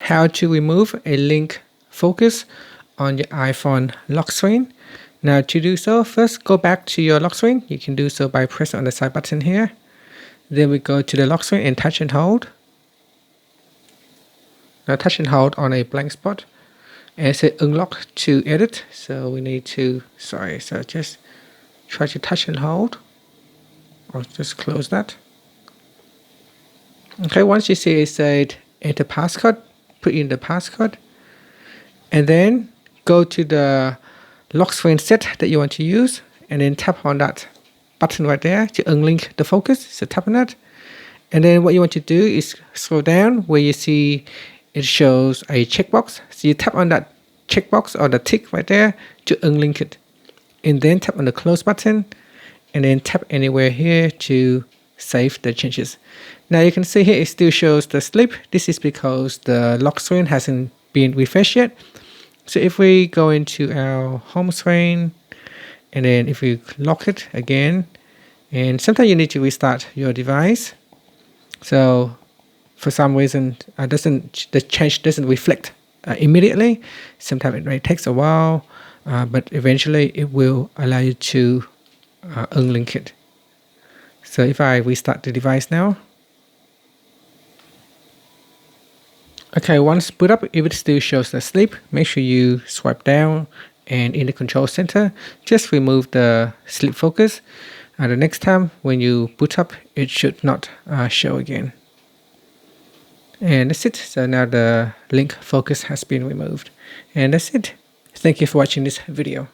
how to remove a link focus on your iPhone lock screen. Now to do so, first go back to your lock screen. You can do so by pressing on the side button here. Then we go to the lock screen and touch and hold. Now touch and hold on a blank spot and say unlock to edit. So we need to, so just try to touch and hold, or just close that. Okay, once you see it said enter passcode, put in the passcode, and then go to the lock screen set that you want to use, and then tap on that button right there to unlink the focus. So tap on that, and then what you want to do is scroll down where you see it shows a checkbox. So you tap on that checkbox or the tick right there to unlink it, and then tap on the close button, and then tap anywhere here to save the changes. Now you can see here it still shows the sleep. This is because the lock screen hasn't been refreshed yet. So if we go into our home screen, and then if we lock it again, and sometimes you need to restart your device. So for some reason the change doesn't reflect immediately. Sometimes it may take a while, but eventually it will allow you to unlink it. So if I restart the device now, okay, once boot up, if it still shows the sleep, make sure you swipe down, and in the control center, just remove the sleep focus. The next time when you boot up, it should not show again. And that's it. So now the link focus has been removed. And that's it. Thank you for watching this video.